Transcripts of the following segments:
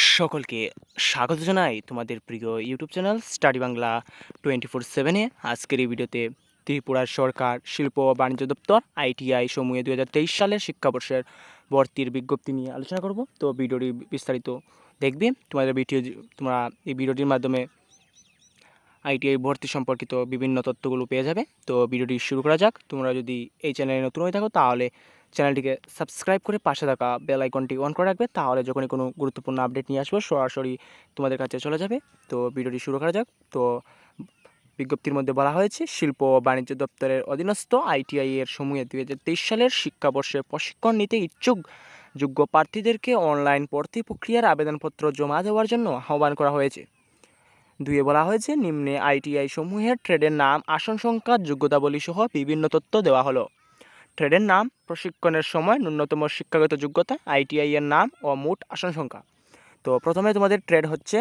সকলকে স্বাগত জানাই তোমাদের প্রিয় ইউটিউব চ্যানেল স্টাডি বাংলা 24/7-এ। আজকের এই ভিডিওতে ত্রিপুরার সরকার শিল্প ও বাণিজ্য দপ্তর ITI সমূহে 2023 সালের শিক্ষাবর্ষের ভর্তির বিজ্ঞপ্তি নিয়ে আলোচনা করব। তো ভিডিওটি বিস্তারিত দেখবে। তোমরা এই ভিডিওটির মাধ্যমে ITI ভর্তি সম্পর্কিত বিভিন্ন তথ্যগুলো পেয়ে যাবে। তো ভিডিওটি শুরু করা যাক। তোমরা যদি এই চ্যানেলে নতুন হয়ে থাকো তাহলে চ্যানেলটিকে সাবস্ক্রাইব করে পাশে থাকা বেল আইকনটি অন করে রাখবে, তাহলে যখনই কোনো গুরুত্বপূর্ণ আপডেট নিয়ে আসবো সরাসরি তোমাদের কাছে চলে যাবে। তো ভিডিওটি শুরু করা যাক। তো বিজ্ঞপ্তির মধ্যে বলা হয়েছে, শিল্প ও বাণিজ্য দপ্তরের অধীনস্থ ITI এর সমূহে 2023 সালের শিক্ষাবর্ষে প্রশিক্ষণ নিতে ইচ্ছুক যোগ্য প্রার্থীদেরকে অনলাইন ভর্তি প্রক্রিয়ার আবেদনপত্র জমা দেওয়ার জন্য আহ্বান করা হয়েছে। 2 বলা হয়েছে, নিম্নে ITI সমূহের ট্রেডের নাম, আসন সংখ্যা, যোগ্যতাবলী সহ বিভিন্ন তথ্য দেওয়া হলো। ট্রেডের নাম, প্রশিক্ষণের সময়, ন্যূনতম শিক্ষাগত যোগ্যতা, ITI এর নাম ও মোট আসন সংখ্যা। তো প্রথমে তোমাদের ট্রেড হচ্ছে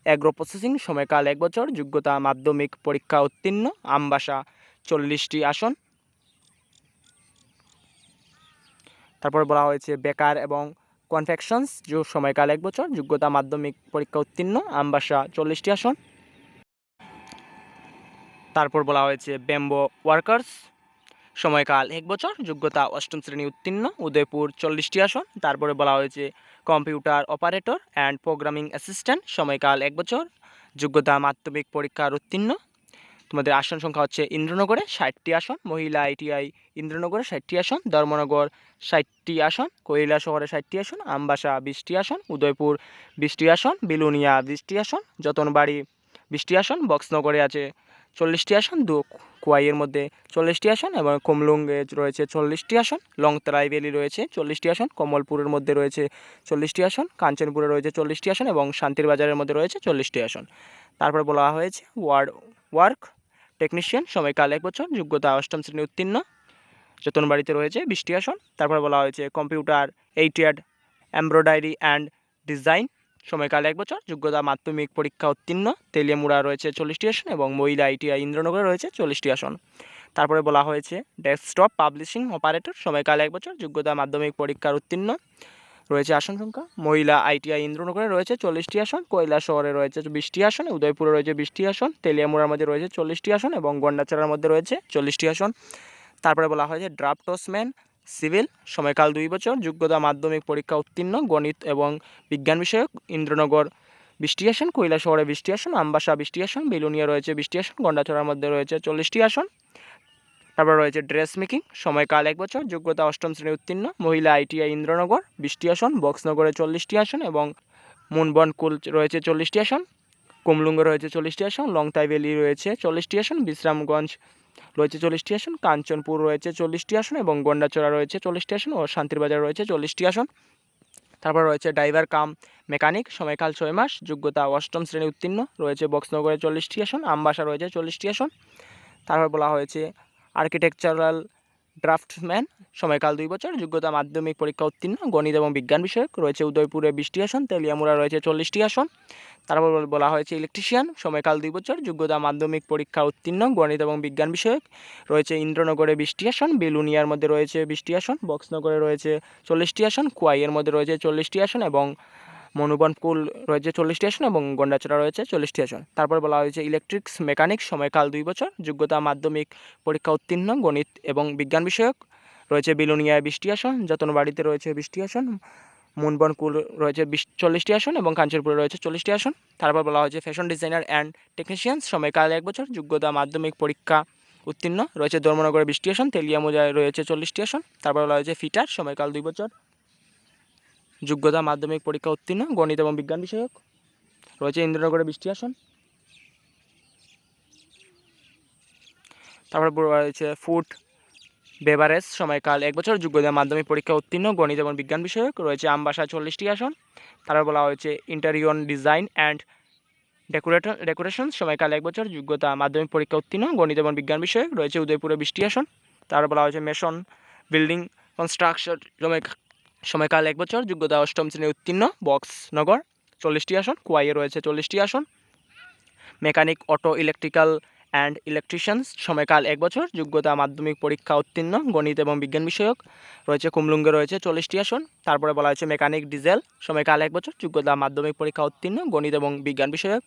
অ্যাগ্রো প্রসেসিং, সময়কাল 1 বছর, যোগ্যতা মাধ্যমিক পরীক্ষা উত্তীর্ণ, আমবাসা 40টি আসন। তারপর বলা হয়েছে বেকার এবং কনফেকশনস, সময়কাল 1 বছর, যোগ্যতা মাধ্যমিক পরীক্ষা উত্তীর্ণ, আমবাসা 40টি আসন। তারপর বলা হয়েছে ব্যাম্বো ওয়ার্কার্স, সময়কাল 1 বছর, যোগ্যতা 8ম শ্রেণী উত্তীর্ণ, উদয়পুর 40টি আসন। তারপরে বলা হয়েছে computer operator and programming assistant, সময়কাল 1 বছর, যোগ্যতা মাধ্যমিক পরীক্ষার উত্তীর্ণ। তোমাদের আসন সংখ্যা হচ্ছে ইন্দ্রনগরে 60টি আসন, মহিলা ITI ইন্দ্রনগরে 60টি আসন, ধর্মনগর 60টি আসন, কৈলা শহরে 60টি আসন, আমবাসা 20টি আসন, উদয়পুর 20টি আসন, বিলুনিয়া 20টি আসন, যতনবাড়ি 20টি আসন, বক্সনগরে আছে 40টি আসন, কোয়াইয়ের মধ্যে 40টি আসন এবং কুমলুঙ্গে রয়েছে 40টি আসন, লংতরাই ভ্যালি রয়েছে 40টি আসন, কমলপুরের মধ্যে রয়েছে 40টি আসন, কাঞ্চনপুরে রয়েছে 40টি আসন এবং শান্তির বাজারের মধ্যে রয়েছে 40টি আসন। তারপর বলা হয়েছে ওয়ার্ক টেকনিশিয়ান, সময়কাল 1 বছর, যোগ্যতা 8ম শ্রেণী উত্তীর্ণ, যতনবাড়িতে রয়েছে 20টি আসন। তারপর বলা হয়েছে কম্পিউটার এইটেড এমব্রয়ডারি অ্যান্ড ডিজাইন, সময়কাল 1 বছর, যোগ্যতা মাধ্যমিক পরীক্ষা উত্তীর্ণ, তেলিয়ামুড়া রয়েছে 40টি আসন এবং মহিলা ITI ইন্দ্রনগরে রয়েছে 40টি আসন। তারপরে বলা হয়েছে ডেস্কটপ পাবলিশিং অপারেটর, সময়কাল 1 বছর, যোগ্যতা মাধ্যমিক পরীক্ষার উত্তীর্ণ, রয়েছে আসন সংখ্যা, মহিলা ITI ইন্দ্রনগরে রয়েছে 40টি আসন, কৈলা শহরে রয়েছে 20টি আসন, উদয়পুরে রয়েছে 20টি আসন, তেলিয়ামুড়ার মধ্যে রয়েছে 40টি আসন এবং গন্ডাচড়ার মধ্যে রয়েছে 40টি আসন। তারপরে বলা হয়েছে ড্রাফটসম্যান সিভিল, সময়কাল 2 বছর, যোগ্যতা মাধ্যমিক পরীক্ষা উত্তীর্ণ, গণিত এবং বিজ্ঞান বিষয়ক, ইন্দ্রনগর 20টি আসন, কৈলা শহরে 20টি আসন, আমবাসা 20টি আসন, বিলুনিয়া রয়েছে 20টি আসন, গন্ডাচড়ার মধ্যে রয়েছে 40টি আসন। তারপর রয়েছে ড্রেস মেকিং, সময়কাল 1 বছর, যোগ্যতা 8ম শ্রেণী উত্তীর্ণ, মহিলা ITI ইন্দ্রনগর 20টি আসন, বক্সনগরে 40টি আসন এবং মুনবনকুল রয়েছে 40টি আসন, কুমলুঙ্গে রয়েছে 40টি আসন, লংতাই ভ্যালি রয়েছে 40টি আসন, বিশ্রামগঞ্জ রয়েছে 40টি আসন, কাঞ্চনপুর রয়েছে 40টি আসন এবং গন্ডাচড়া রয়েছে 40টি আসন ও শান্তিরবাজার রয়েছে 40টি আসন। তারপর রয়েছে ড্রাইভার কাম মেকানিক, সময়কাল 6 মাস, যোগ্যতা 8ম শ্রেণী উত্তীর্ণ, রয়েছে বক্সনগরে 40টি আসন, আমবাসা রয়েছে 40টি আসন। তারপর বলা হয়েছে আর্কিটেকচারাল ড্রাফটসম্যান, সময়কাল 2 বছর, যোগ্যতা মাধ্যমিক পরীক্ষা উত্তীর্ণ, গণিত এবং বিজ্ঞান বিষয়ক, রয়েছে উদয়পুরে 20টি আসন, তেলিয়ামুড়া রয়েছে 40টি আসন। তারপর বলা হয়েছে ইলেকট্রিশিয়ান, সময়কাল 2 বছর, যোগ্যতা মাধ্যমিক পরীক্ষা উত্তীর্ণ, গণিত এবং বিজ্ঞান বিষয়ক, রয়েছে ইন্দ্রনগরে 20টি আসন, বিলুনিয়ার মধ্যে রয়েছে 20টি আসন, বক্সনগরে রয়েছে 40টি আসন, কোয়াইয়ের মধ্যে রয়েছে 40টি আসন এবং মনুবনকুল রয়েছে 40টি আসন এবং গন্ডাচড়া রয়েছে 40টি আসন। তারপর বলা হয়েছে ইলেকট্রিক্স মেকানিক, সময়কাল 2 বছর, যোগ্যতা মাধ্যমিক পরীক্ষা উত্তীর্ণ, গণিত এবং বিজ্ঞান বিষয়ক, রয়েছে বিলুনিয়ায় 20টি আসন, যতনবাড়িতে রয়েছে 20টি আসন, মুনবনকুল রয়েছে 40টি আসন এবং কাঞ্চনপুরে রয়েছে 40টি আসন। তারপর বলা হয়েছে ফ্যাশন ডিজাইনার অ্যান্ড টেকনিশিয়ান, সময়কাল 1 বছর, যোগ্যতা মাধ্যমিক পরীক্ষা উত্তীর্ণ, রয়েছে ধর্মনগরে 20টি আসন, তেলিয়ামুড়ায় রয়েছে 40টি আসন। তারপর বলা হয়েছে ফিটার, সময়কাল 2 বছর, যোগ্যতা মাধ্যমিক পরীক্ষা উত্তীর্ণ, গণিত এবং বিজ্ঞান বিষয়ক, রয়েছে ইন্দ্রনগরে 20টি আসন। তারপর রয়েছে ফুড বেভারেজ, সময়কাল 1 বছর, যোগ্যতা মাধ্যমিক পরীক্ষা উত্তীর্ণ, গণিত এবং বিজ্ঞান বিষয়ক, রয়েছে আমবাসা 40টি আসন। তারপর বলা হয়েছে ইন্টেরিয়র ডিজাইন অ্যান্ড ডেকোরেশন, সময়কাল 1 বছর, যোগ্যতা মাধ্যমিক পরীক্ষা উত্তীর্ণ, গণিত এবং বিজ্ঞান বিষয়ক, রয়েছে উদয়পুরে 20টি আসন। তারপর বলা হয়েছে মেশন বিল্ডিং কনস্ট্রাকশন, সময়কাল 1 বছর, যোগ্যতা 8ম শ্রেণী উত্তীর্ণ, বক্সনগর 40টি আসন, কোয়াইয়ে রয়েছে 40টি আসন। Mechanic auto electrical and electricians, সময়কাল 1 বছর, যোগ্যতা মাধ্যমিক পরীক্ষা উত্তীর্ণ, গণিত এবং বিজ্ঞান বিষয়ক, রয়েছে কুমলুঙ্গে রয়েছে 40টি আসন। তারপরে বলা হয়েছে মেকানিক ডিজেল, সময়কাল 1 বছর, যোগ্যতা মাধ্যমিক পরীক্ষা উত্তীর্ণ, গণিত এবং বিজ্ঞান বিষয়ক,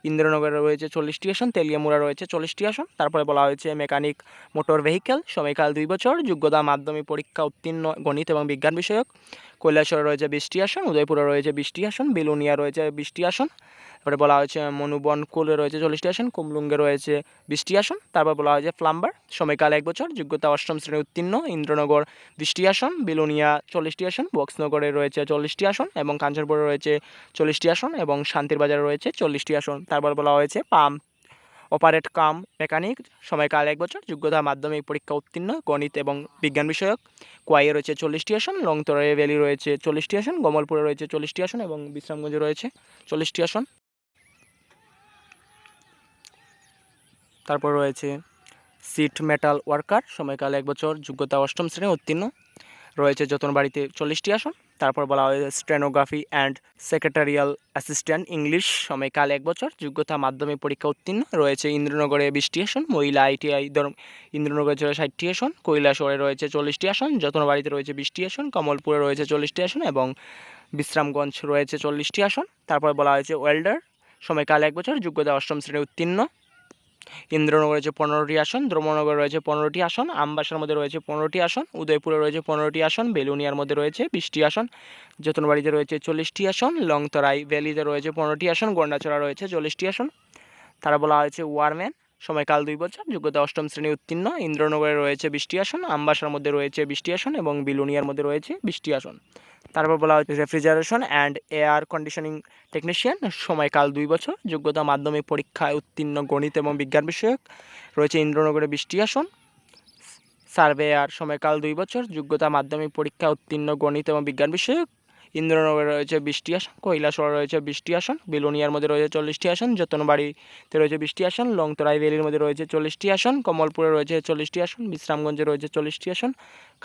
ইন্দ্রনগরে রয়েছে 40টি আসন, তেলিয়ামুড়া রয়েছে 40টি আসন। তারপরে বলা হয়েছে মেকানিক মোটর ভেহিক্যাল, সময়কাল 2 বছর, যোগ্যতা মাধ্যমিক পরীক্ষা উত্তীর্ণ, গণিত এবং বিজ্ঞান বিষয়ক, কৈলাসহরে রয়েছে 20টি আসন, উদয়পুরে রয়েছে 20টি আসন, বিলোনিয়া রয়েছে 20টি আসন। তারপরে বলা হয়েছে মনুবনকুলে রয়েছে 40টি আসন, কুমলুঙ্গে রয়েছে 20টি আসন। তারপর বলা হয়েছে প্লাম্বার, সময়কাল 1 বছর, যোগ্যতা 8ম শ্রেণী উত্তীর্ণ, ইন্দ্রনগর 20টি আসন, বিলোনিয়া 40টি আসন, বক্সনগরে রয়েছে 40টি আসন এবং কাঞ্চনপুরে রয়েছে 40টি আসন এবং শান্তির বাজারে রয়েছে 40টি আসন। তারপর বলা হয়েছে পাম্প অপারেট কাম মেকানিক, সময়কাল 1 বছর, যোগ্যতা মাধ্যমিক পরীক্ষা উত্তীর্ণ, গণিত এবং বিজ্ঞান বিষয়ক, কোয়াইয়ে রয়েছে 40টি আসন, লংতরাই ভ্যালি রয়েছে 40টি আসন, গমলপুরে রয়েছে 40টি আসন এবং বিশ্রামগঞ্জে রয়েছে 40টি আসন। তারপর রয়েছে সিট মেটাল ওয়ার্কার, সময়কাল 1 বছর, যোগ্যতা 8ম শ্রেণী উত্তীর্ণ, রয়েছে যতনবাড়িতে 40টি আসন। তারপর বলা হয়েছে stenography and secretarial assistant English, সময়কাল 1 বছর, যোগ্যতা মাধ্যমিক পরীক্ষা উত্তীর্ণ, রয়েছে ইন্দ্রনগরে 20টি আসন, মহিলা ITI ইন্দ্রনগরে 60টি আসন, কৈলাসহরে রয়েছে 40টি আসন, যতনবাড়িতে রয়েছে 20টি আসন, কমলপুরে রয়েছে 40টি আসন এবং বিশ্রামগঞ্জ রয়েছে 40টি আসন। তারপর বলা হয়েছে ওয়েল্ডার, সময়কাল 1 বছর, যোগ্যতা 8ম শ্রেণী উত্তীর্ণ, ইন্দ্রনগরে রয়েছে 15টি আসন, দ্রমনগরে রয়েছে 15টি আসন, আমবাসার মধ্যে রয়েছে 15টি আসন, উদয়পুরে রয়েছে 15টি আসন, বেলুনিয়ার মধ্যে রয়েছে 20টি আসন, যতনবাড়িতে রয়েছে 40টি আসন, লংতরাই ভ্যালিতে রয়েছে 15টি আসন, গন্ডাছড়া রয়েছে 40টি আসন। তারা বলা হয়েছে ওয়ারম্যান, সময়কাল 2 বছর, যোগ্যতা 8ম শ্রেণী উত্তীর্ণ, ইন্দ্রনগরে রয়েছে 20টি আসন, আমবাসার মধ্যে রয়েছে 20টি আসন এবং বিলুনিয়ার মধ্যে রয়েছে 20টি আসন। তারপর বলা হয়েছে refrigeration and air conditioning technician, সময়কাল 2 বছর, যোগ্যতা মাধ্যমিক পরীক্ষায় উত্তীর্ণ, গণিত এবং বিজ্ঞান বিষয়ক, রয়েছে ইন্দ্রনগরে 20টি আসন। সার্ভেয়ার, সময়কাল 2 বছর, যোগ্যতা মাধ্যমিক পরীক্ষা উত্তীর্ণ, গণিত এবং বিজ্ঞান বিষয়ক, ইন্দ্রনগরে রয়েছে 20টি আসন, কৈলাসহরে রয়েছে 20টি আসন, বিলোনিয়ার মধ্যে রয়েছে 40টি আসন, যতনবাড়িতে রয়েছে 20টি আসন, লংতরাই ভ্যালির মধ্যে রয়েছে 40টি আসন, কমলপুরে রয়েছে 40টি আসন, বিশ্রামগঞ্জে রয়েছে 40টি আসন,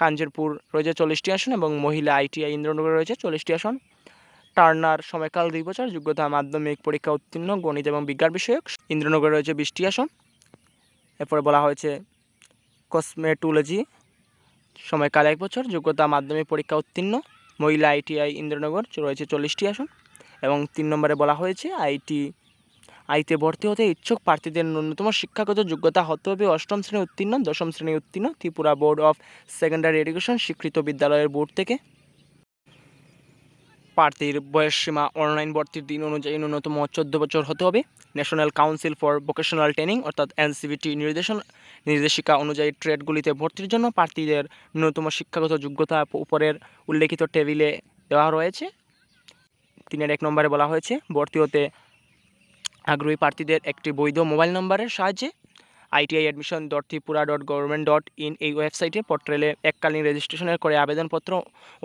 কাঞ্চনপুর রয়েছে 40টি আসন এবং মহিলা ITI ইন্দ্রনগরে রয়েছে 40টি আসন। টার্নার, সময়কাল 2 বছর, যোগ্যতা মাধ্যমিক পরীক্ষা উত্তীর্ণ, গণিত এবং বিজ্ঞান বিষয়ক, ইন্দ্রনগরে রয়েছে 20টি আসন। এরপরে বলা হয়েছে কসমেটোলজি, সময়কাল 1 বছর, যোগ্যতা মাধ্যমিক পরীক্ষা উত্তীর্ণ, মহিলা ITI ইন্দ্রনগর রয়েছে 40টি আসন। এবং 3 নম্বরে বলা হয়েছে আইতে ভর্তি হতে ইচ্ছুক প্রার্থীদের ন্যূনতম শিক্ষাগত যোগ্যতা হতে হবে 8ম শ্রেণী উত্তীর্ণ, 10ম শ্রেণী উত্তীর্ণ, Tripura board of secondary education স্বীকৃত বিদ্যালয়ের বোর্ড থেকে। প্রার্থীর বয়সসীমা অনলাইন ভর্তির দিন অনুযায়ী ন্যূনতম 14 বছর হতে হবে। National council for vocational training অর্থাৎ NCVT নির্দেশিকা অনুযায়ী ট্রেডগুলিতে ভর্তির জন্য প্রার্থীদের ন্যূনতম শিক্ষাগত যোগ্যতা উপরের উল্লেখিত টেবিলে দেওয়া রয়েছে। 3-1 নম্বরে বলা হয়েছে ভর্তি হতে আগ্রহী প্রার্থীদের একটি বৈধ মোবাইল নম্বরের সাহায্যে iti.admission.tripura.government.in এই ওয়েবসাইটে পোর্টালে এককালীন রেজিস্ট্রেশনের করে আবেদনপত্র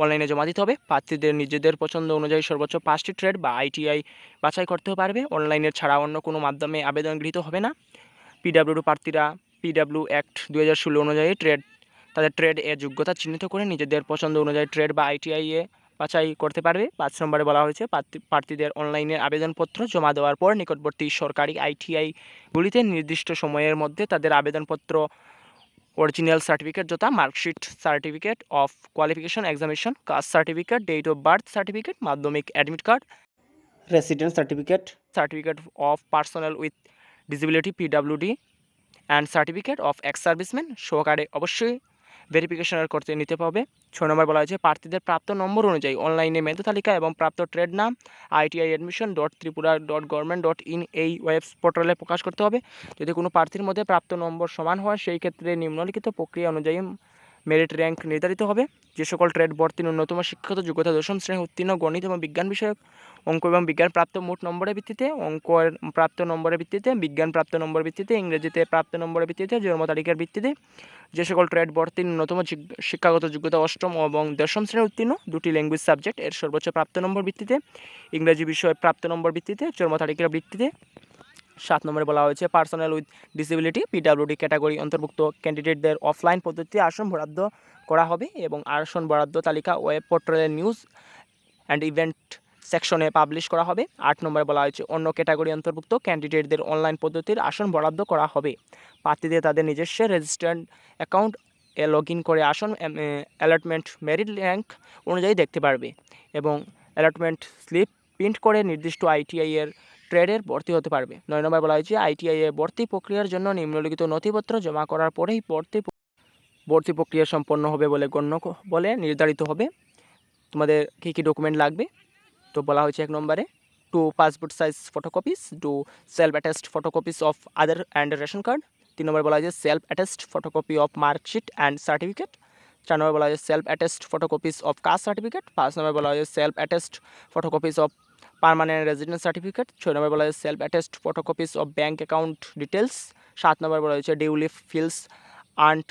অনলাইনে জমা দিতে হবে। প্রার্থীদের নিজেদের পছন্দ অনুযায়ী সর্বোচ্চ 5টি ট্রেড বা ITI বাছাই করতে পারবে। অনলাইনের ছাড়া অন্য কোনো মাধ্যমে আবেদন গৃহীত হবে না। PWD প্রার্থীরা PW অ্যাক্ট 2016 অনুযায়ী তাদের ট্রেড এর যোগ্যতা চিহ্নিত করে নিজেদের পছন্দ অনুযায়ী ট্রেড বা ITI এ বাছাই করতে পারবে। 5 নম্বরে বলা হয়েছে প্রার্থীদের অনলাইনে আবেদনপত্র জমা দেওয়ার পর নিকটবর্তী সরকারি ITI-গুলিতে নির্দিষ্ট সময়ের মধ্যে তাদের আবেদনপত্র অরিজিনাল সার্টিফিকেট যথা marksheet, certificate of qualification examination, caste certificate, date of birth certificate, Madhyamik admit card, residence certificate of personal with disability PWD and certificate of ex serviceman সহকারে অবশ্যই ভেরিফিকেশনের করতে নিতে হবে। 6 নম্বর বলা হয়েছে প্রার্থীদের প্রাপ্ত নম্বর অনুযায়ী অনলাইনে মেধা তালিকা এবং প্রাপ্ত ট্রেড নাম iti.admission.tripura.government.in এই ওয়েব পোর্টালে প্রকাশ করতে হবে। যদি কোনো প্রার্থীর মধ্যে প্রাপ্ত নম্বর সমান হয় সেই ক্ষেত্রে নিম্নলিখিত প্রক্রিয়া অনুযায়ী মেরিট র্যাঙ্ক নির্ধারিত হবে। যে সকল ট্রেড ভর্তি ন্যূনতম শিক্ষাগত যোগ্যতা 10ম শ্রেণী উত্তীর্ণ, গণিত এবং বিজ্ঞান বিষয়ক, অঙ্ক এবং বিজ্ঞান প্রাপ্ত মোট নম্বরের ভিত্তিতে, অঙ্কের প্রাপ্ত নম্বরের ভিত্তিতে, বিজ্ঞান প্রাপ্ত নম্বরের ভিত্তিতে, ইংরেজিতে প্রাপ্ত নম্বরের ভিত্তিতে, জন্ম তারিখের ভিত্তিতে, যে সকল ট্রেড ভর্তি ন্যূনতম শিক্ষাগত যোগ্যতা 8ম এবং 10ম শ্রেণী উত্তীর্ণ, 2টি ল্যাঙ্গুয়েজ সাবজেক্ট এর সর্বোচ্চ প্রাপ্ত নম্বর ভিত্তিতে, ইংরেজি বিষয় প্রাপ্ত নম্বর ভিত্তিতে, জন্ম তারিখের ভিত্তিতে। 7 নম্বরে বলা হয়েছে personal with disability PWD category অন্তর্ভুক্ত ক্যান্ডিডেটদের অফলাইন পদ্ধতিতে আসন বরাদ্দ করা হবে এবং আসন বরাদ্দ তালিকা ওয়েব পোর্টালের নিউজ অ্যান্ড ইভেন্ট সেকশনে পাবলিশ করা হবে। 8 নম্বরে বলা হয়েছে অন্য ক্যাটাগরি অন্তর্ভুক্ত ক্যান্ডিডেটদের অনলাইন পদ্ধতির আসন বরাদ্দ করা হবে। প্রার্থীদের তাদের নিজস্ব রেজিস্টার্ড অ্যাকাউন্ট লগ ইন করে আসন অ্যালটমেন্ট মেরিট র্যাঙ্ক অনুযায়ী দেখতে পারবে এবং অ্যালটমেন্ট স্লিপ প্রিন্ট করে নির্দিষ্ট আইটিআই এর ট্রেডের ভর্তি হতে পারবে। 9 নম্বর বলা হয়েছে আইটিআই এ ভর্তি প্রক্রিয়ার জন্য নিম্নলিখিত নথিপত্র জমা করার পরেই ভর্তি প্রক্রিয়া সম্পন্ন হবে বলে নির্ধারিত হবে। তোমাদের কী কী ডকুমেন্ট লাগবে তো বলা হয়েছে 1 নম্বরে 2 passport size photocopies, 2 self attest photocopies of Aadhaar and ration card. 3 নম্বর বলা হয়েছে self attest photocopy of marksheet and certificate. 4 নম্বর বলা হয়েছে self attest photocopies of caste certificate. 5 নম্বর বলা হয়েছে self attest photocopies of permanent residence certificate. 6 নম্বর বলা হয়েছে self attest photocopies of bank account details. 7 নম্বর বলা হয়েছে duly fills and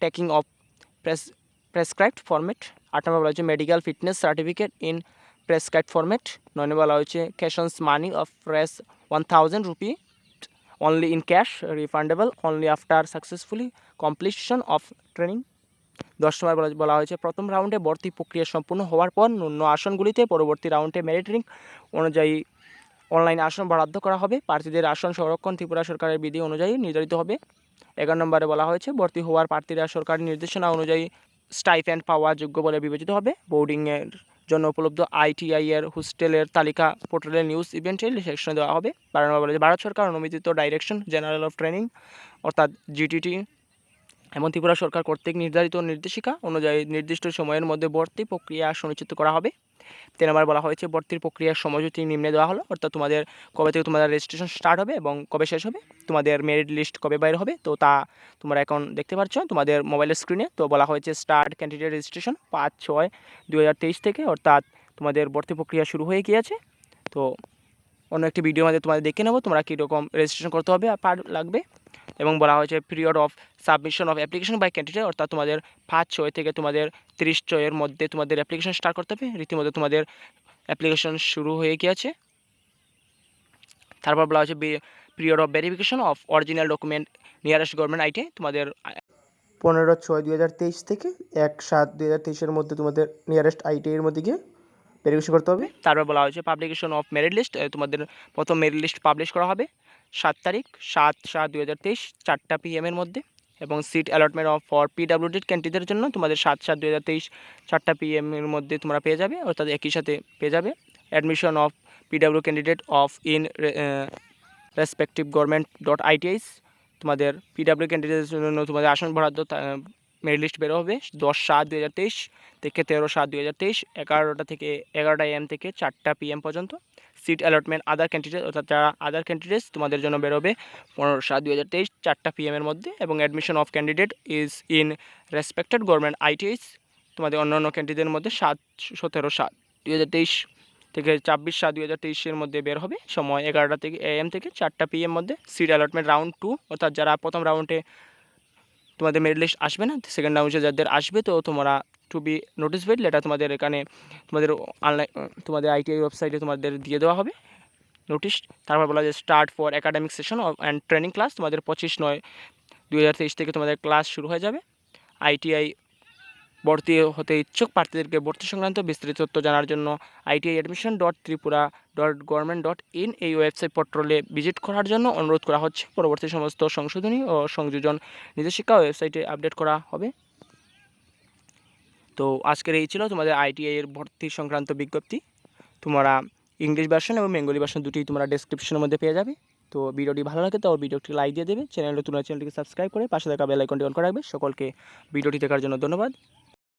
taking of prescribed format. 8 নম্বর বলা হয়েছে medical fitness certificate in prescribed format. 9 নম্বর বলা হয়েছে caution money of press 1000 rupee only in cash refundable only after successfully completion of training. 10 নম্বর বলা হয়েছে প্রথম রাউন্ডে ভর্তি প্রক্রিয়া সম্পূর্ণ হওয়ার পর ন্যূন আসনগুলিতে পরবর্তী রাউন্ডে মেরিট র্যাঙ্ক অনুযায়ী অনলাইন আসন বরাদ্দ করা হবে। প্রার্থীদের আসন সংরক্ষণ ত্রিপুরা সরকারের বিধি অনুযায়ী নির্ধারিত হবে। 11 নম্বরে বলা হয়েছে ভর্তি হওয়ার প্রার্থীরা সরকারি নির্দেশনা অনুযায়ী স্টাইপেন্ড পাওয়া যোগ্য বলে বিবেচিত হবে। বোর্ডিংয়ের জন্য উপলব্ধ আইটিআই এর হোস্টেলের তালিকা পোর্টালের নিউজ ইভেন্টের সেকশনে দেওয়া হবে। 12 নম্বর বলা হয়েছে ভারত সরকার অনুমোদিত ডাইরেকশন জেনারেল অফ ট্রেনিং অর্থাৎ জিটিটি এবং ত্রিপুরা সরকার কর্তৃক নির্ধারিত নির্দেশিকা অনুযায়ী নির্দিষ্ট সময়ের মধ্যে ভর্তি প্রক্রিয়া সুনিশ্চিত করা হবে। 3 নম্বর বলা হয়েছে ভর্তির প্রক্রিয়ার সময়সূচি নিম্নে দেওয়া হলো, অর্থাৎ তোমাদের কবে থেকে তোমাদের রেজিস্ট্রেশন স্টার্ট হবে এবং কবে শেষ হবে, তোমাদের মেরিট লিস্ট কবে বাইর হবে তো তা তোমরা এখন দেখতে পাচ্ছ তোমাদের মোবাইলের স্ক্রিনে। তো বলা হয়েছে স্টার্ট ক্যান্ডিডেট রেজিস্ট্রেশন 5/6/2023 থেকে, অর্থাৎ তোমাদের ভর্তি প্রক্রিয়া শুরু হয়ে গিয়েছে। তো অন্য একটি ভিডিওর মধ্যে তোমাদের দেখে নেবো তোমরা কীরকম রেজিস্ট্রেশন করতে হবে আর লাগবে। এবং বলা হয়েছে period of submission of application by candidate, অর্থাৎ তোমাদের 5/6 থেকে তোমাদের 30/6 মধ্যে তোমাদের অ্যাপ্লিকেশন স্টার্ট করতে হবে। রীতিমতো তোমাদের অ্যাপ্লিকেশন শুরু হয়ে গিয়েছে। তারপর বলা হয়েছে period of verification of original document nearest government IT, তোমাদের 15/6/2023 থেকে 1/7/2023 মধ্যে তোমাদের নিয়ারেস্ট আইটি এর মধ্যে গিয়ে ভেরিফিকেশন করতে হবে। তারপর বলা হয়েছে পাবলিকেশন অফ মেরিট লিস্ট, তোমাদের প্রথম মেরিট লিস্ট পাবলিশ করা হবে 7 তারিখ 7/7/2023 4টা PM এর মধ্যে। এবং seat allotment of for PWD ক্যান্ডিডেটের জন্য তোমাদের 7/7/2023 4টা PM এর মধ্যে তোমরা পেয়ে যাবে, অর্থাৎ একই সাথে পেয়ে যাবে। Admission of PW candidate of in respective government, তোমাদের পিডাব্লিউ ক্যান্ডিডেটের জন্য তোমাদের আসন বরাদ্দ মেরিট লিস্ট বেরো হবে 10/7/2023 থেকে 13/7/2023 11টা থেকে 11টা AM থেকে 4টা PM পর্যন্ত। সিট অ্যালটমেন্ট আদার ক্যান্ডিডেট, অর্থাৎ যারা আদার ক্যান্ডিডেটস তোমাদের জন্য বেরোবে 15/7/2023 4টা PM এর মধ্যে। এবং admission of candidate is in respected government ITIs, তোমাদের অন্যান্য ক্যান্ডিডেটের মধ্যে 17/7/2023 থেকে 24/7/2023 এর মধ্যে বের হবে, সময় 11টা থেকে AM থেকে 4টা PM মধ্যে। সিট অ্যালটমেন্ট রাউন্ড 2, অর্থাৎ যারা প্রথম রাউন্ডে তোমাদের মেরিট লিস্ট আসবে না, সেকেন্ড রাউন্ডে যাদের আসবে তো তোমরা টু বি নোটিফাইড লেটার তোমাদের এখানে তোমাদের অনলাইন তোমাদের ITI ওয়েবসাইটে তোমাদের দিয়ে দেওয়া হবে নোটিশ। তারপর বলা যায় start for academic session and training class, তোমাদের 25/9/2023 থেকে তোমাদের ক্লাস শুরু হয়ে যাবে। ITI ভর্তি হতে ইচ্ছুক প্রার্থীদেরকে ভর্তি সংক্রান্ত বিস্তারিত তথ্য জানার জন্য itiadmission.tripura.government.in এই ওয়েবসাইট পোর্টালে ভিজিট করার জন্য অনুরোধ করা হচ্ছে। পরবর্তী সমস্ত সংশোধনী ও সংযোজন নির্দেশিকা ওয়েবসাইটে আপডেট করা হবে। তো আজকের এই ছিল তোমাদের ITI এর ভর্তি সংক্রান্ত বিজ্ঞপ্তি। তোমরা ইংলিশ ভার্সন এবং বেঙ্গলি ভার্সন দুটি তোমরা ডেসক্রিপশনের মধ্যে পেয়ে যাবে। তো ভিডিওটি ভালো লাগে তো ভিডিওটি লাইক দিয়ে দেবে, চ্যানেলটিকে সাবস্ক্রাইব করে পাশে থাকা বেল আইকনটি অন করে রাখবে। সকলকে ভিডিওটি দেখার জন্য ধন্যবাদ।